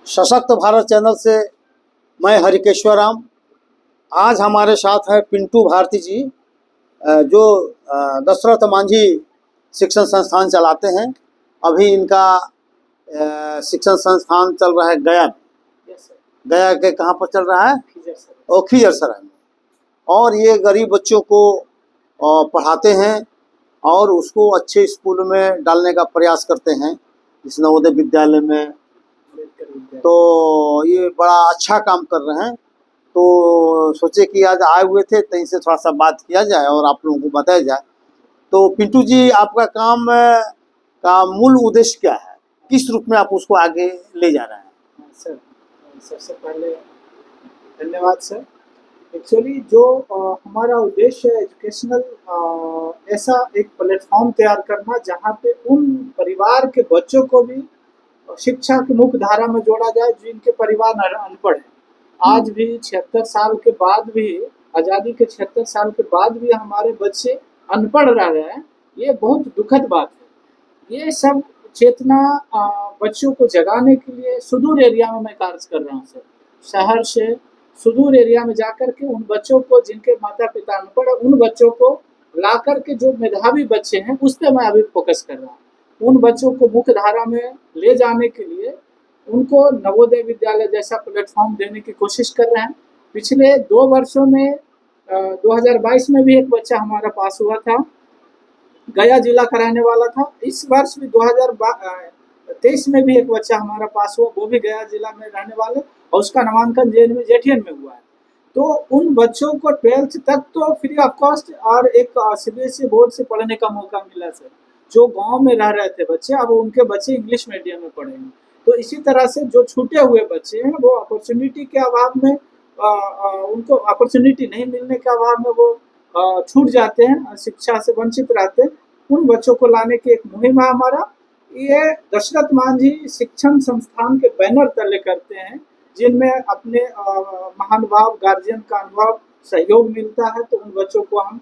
सशक्त भारत चैनल से मैं हरिकेश्वर राम। आज हमारे साथ है पिंटू भारती जी, जो दशरथ मांझी शिक्षण संस्थान चलाते हैं। अभी इनका शिक्षण संस्थान चल रहा है गया में। गया के कहाँ पर चल रहा है? और खिजरसराय में। और ये गरीब बच्चों को पढ़ाते हैं और उसको अच्छे स्कूल में डालने का प्रयास करते हैं, इस नवोदय विद्यालय में। तो ये बड़ा अच्छा काम कर रहे हैं। तो सोचे कि आज आए हुए थे तो इनसे थोड़ा सा बात किया जाए और आप लोगों को बताया जाए। तो पिंटू जी, आपका काम का मूल उद्देश्य क्या है? किस रूप में आप उसको आगे ले जा रहे हैं? सर, सबसे पहले धन्यवाद सर। एक्चुअली जो हमारा उद्देश्य है एजुकेशनल, ऐसा एक प्लेटफॉर्म तैयार करना जहाँ पे उन परिवार के बच्चों को भी शिक्षा की मुख्य धारा में जोड़ा जाए जिनके परिवार अनपढ़ है। आज भी 76 साल के बाद भी, आज़ादी के 76 साल के बाद भी हमारे बच्चे अनपढ़ रह रहे हैं। ये बहुत दुखद बात है। ये सब चेतना बच्चों को जगाने के लिए सुदूर एरिया में मैं कार्य कर रहा हूँ सर। शहर से सुदूर एरिया में जाकर के उन बच्चों को जिनके माता पिता अनपढ़ है, उन बच्चों को ला करके जो मेधावी बच्चे हैं उस पर मैं अभी फोकस कर रहा हूँ। उन बच्चों को मुख्य धारा में ले जाने के लिए उनको नवोदय विद्यालय जैसा प्लेटफॉर्म देने की कोशिश कर रहे हैं। पिछले 2 वर्षों में 2022 में भी एक बच्चा हमारा पास हुआ था, गया जिला का रहने वाला था। इस वर्ष भी 2023 में भी एक बच्चा हमारा पास हुआ, वो भी गया जिला में रहने वाले, और उसका नामांकन जेठियन में हुआ है। तो उन बच्चों को 12th तक तो फ्री ऑफ कॉस्ट और एक सीबीएसई बोर्ड से पढ़ने का मौका मिला सर। जो गांव में रह रहे थे बच्चे, अब उनके बच्चे इंग्लिश मीडियम में पढ़ेंगे। तो इसी तरह से जो छूटे हुए बच्चे हैं वो अपॉर्चुनिटी के अभाव में, उनको अपॉर्चुनिटी नहीं मिलने के अभाव में वो छूट जाते हैं, शिक्षा से वंचित रहते हैं। उन बच्चों को लाने की एक मुहिम है हमारा। ये दशरथ मांझी शिक्षण संस्थान के बैनर तले करते हैं, जिनमें अपने महानुभाव गार्जियन का अनुभव सहयोग मिलता है। तो उन बच्चों को हम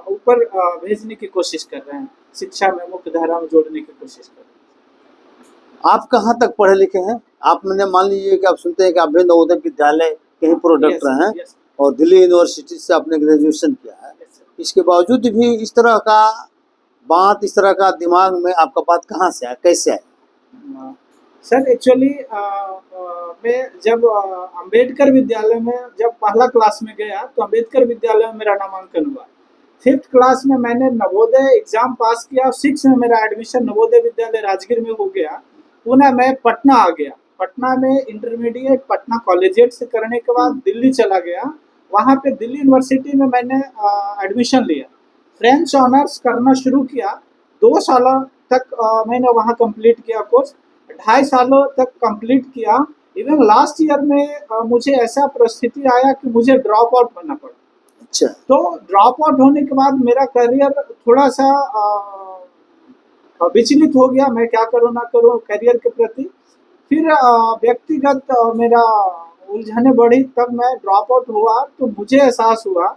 ऊपर भेजने की कोशिश कर रहे हैं, शिक्षा में मुख्य धारा में जोड़ने की कोशिश कर रहे हैं। आप कहाँ तक पढ़े लिखे हैं? आपने मान लीजिए कि आप सुनते हैं कि आप भी नवोदय विद्यालय के ही प्रोडक्ट रहे हैं और दिल्ली यूनिवर्सिटी से आपने ग्रेजुएशन किया है। इसके बावजूद भी इस तरह का बात, इस तरह का दिमाग में आपका बात कहाँ से आया, कैसे आया? सर एक्चुअली मैं जब अंबेडकर विद्यालय में जब पहला क्लास में गया तो अंबेडकर विद्यालय में मेरा नामांकन हुआ। 5th क्लास में मैंने नवोदय एग्जाम पास किया। 6 में मेरा एडमिशन नवोदय विद्यालय राजगीर में हो गया। पुनः मैं पटना आ गया। पटना में इंटरमीडिएट पटना कॉलेजिएट से करने के बाद दिल्ली चला गया। वहाँ पे दिल्ली यूनिवर्सिटी में मैंने एडमिशन लिया, फ्रेंच ऑनर्स करना शुरू किया। 2 सालों तक मैंने वहाँ कंप्लीट किया कोर्स, 2.5 सालों तक कंप्लीट किया। इवन लास्ट ईयर में मुझे ऐसा परिस्थिति आया कि मुझे ड्रॉप आउट करना पड़ा। अच्छा। तो ड्रॉप आउट होने के बाद मेरा करियर थोड़ा सा विचलित हो गया, मैं क्या करूँ ना करूँ करियर के प्रति। फिर व्यक्तिगत मेरा उलझने बढ़ी, तब मैं ड्रॉप आउट हुआ। तो मुझे एहसास हुआ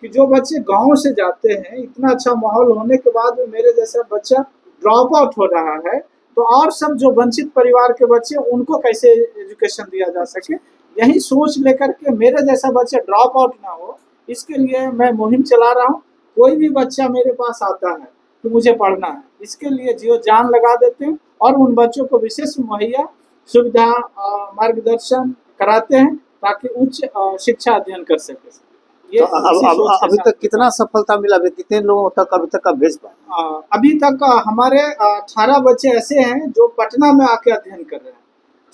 कि जो बच्चे गांव से जाते हैं, इतना अच्छा माहौल होने के बाद मेरे जैसा बच्चा ड्रॉप आउट हो रहा है, तो और सब जो वंचित परिवार के बच्चे उनको कैसे एजुकेशन दिया जा सके। यही सोच लेकर के मेरे जैसा बच्चा ड्रॉप आउट ना हो, इसके लिए मैं मुहिम चला रहा हूँ। कोई भी बच्चा मेरे पास आता है तो मुझे पढ़ना है, इसके लिए जीव जान लगा देते हैं और उन बच्चों को विशेष मुहैया सुविधा मार्गदर्शन कराते हैं ताकि उच्च शिक्षा अध्ययन कर सके। तो अभी तक कितना सफलता मिला? कितने लोगों तक अभी तक आप भेज पाए? अभी तक हमारे 18 बच्चे ऐसे हैं जो पटना में आके अध्ययन कर रहे हैं,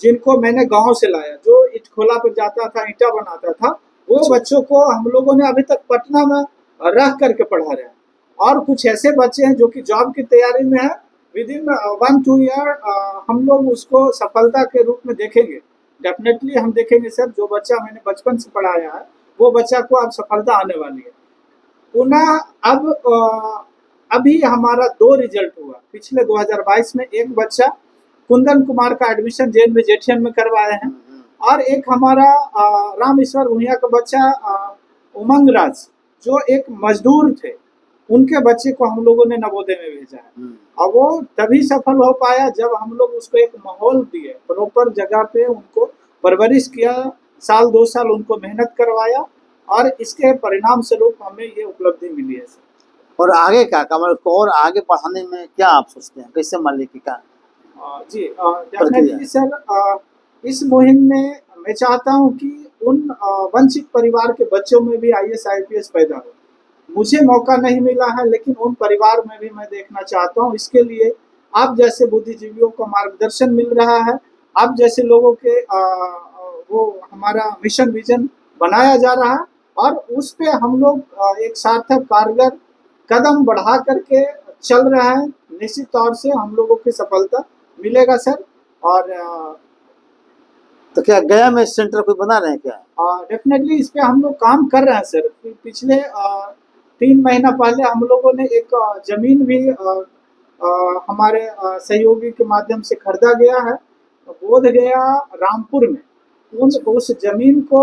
जिनको मैंने गांव से लाया। जो इटखोला पर जाता था, ईंटा बनाता था, वो बच्चों को हम लोगों ने अभी तक पटना में रह करके पढ़ा रहे हैं। और कुछ ऐसे बच्चे हैं जो कि जॉब की तैयारी में है। विद इन 1-2 ईयर हम लोग उसको सफलता के रूप में देखेंगे। डेफिनेटली हम देखेंगे सर। जो बच्चा मैंने बचपन से पढ़ाया है वो बच्चा को अब सफलता आने वाली है। पुनः अब अभी हमारा 2 रिजल्ट हुआ। पिछले 2022 में एक बच्चा कुंदन कुमार का एडमिशन जेल में जेठियन में करवाए हैं, और एक हमारा राम ईश्वर भूया का बच्चा उमंग राज, जो एक मजदूर थे, उनके बच्चे को हम लोगों ने नवोदय में भेजा है। अब वो तभी सफल हो पाया जब हम लोग उसको एक माहौल दिए, प्रॉपर जगह पे उनको परवरिश किया, साल 2 साल उनको मेहनत करवाया और इसके परिणाम स्वरूप हमें ये उपलब्धि मिली है सर। और आगे क्या कमल को और आगे पढ़ाने में क्या आप सोचते हैं, कैसे मान लीजिए क्या जी डेफिनेटली सर, इस मुहिम में मैं चाहता हूँ कि उन वंचित परिवार के बच्चों में भी IAS IPS पैदा हो। मुझे मौका नहीं मिला है लेकिन उन परिवार में भी मैं देखना चाहता हूँ। इसके लिए आप जैसे बुद्धिजीवियों को मार्गदर्शन मिल रहा है, आप जैसे लोगों के वो हमारा मिशन विजन बनाया जा रहा है और उस पे हम लोग एक सार्थक कारगर कदम बढ़ा करके चल रहे हैं। निश्चित तौर से हम लोगों की सफलता मिलेगा सर। और तो क्या गया में सेंटर कोई बना रहे हैं क्या? डेफिनेटली इस पे हम लोग काम कर रहे हैं सर। पिछले 3 महीना पहले हम लोगों ने एक जमीन भी हमारे सहयोगी के माध्यम से खरीदा गया है बोध गया रामपुर में। उस जमीन को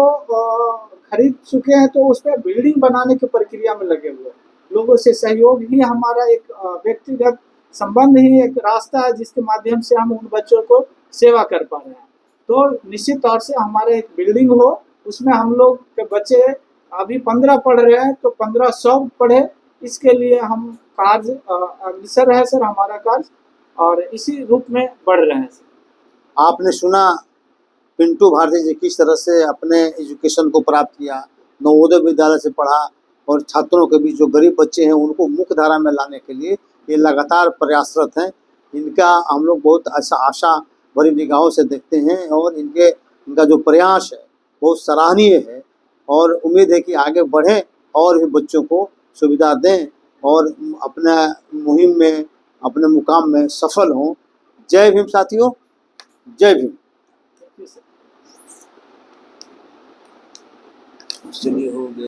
खरीद चुके हैं, तो उस पर बिल्डिंग बनाने की प्रक्रिया में लगे हुए हैं। लोगों से सहयोग ही हमारा एक व्यक्तिगत संबंध ही एक रास्ता है जिसके माध्यम से हम उन बच्चों को सेवा कर पा रहे हैं। तो निश्चित तौर से हमारे एक बिल्डिंग हो, उसमें हम लोग के बच्चे अभी 15 पढ़ रहे हैं तो 1500 पढ़े, इसके लिए हम कार्य अग्रसर है सर हमारा कार्य, और इसी रूप में बढ़ रहे हैं सर। आपने सुना पिंटू भारती जी किस तरह से अपने एजुकेशन को प्राप्त किया, नवोदय विद्यालय से पढ़ा और छात्रों के बीच जो गरीब बच्चे हैं उनको मुख्य धारा में लाने के लिए ये लगातार प्रयासरत हैं। इनका हम लोग बहुत आशा भरी निगाहों से देखते हैं और इनका जो प्रयास है बहुत सराहनीय है और उम्मीद है कि आगे बढ़ें और भी बच्चों को सुविधा दें और अपने मुहिम में अपने मुकाम में सफल हों। जय भीम साथियों, जय भीम। चलिए हो गया।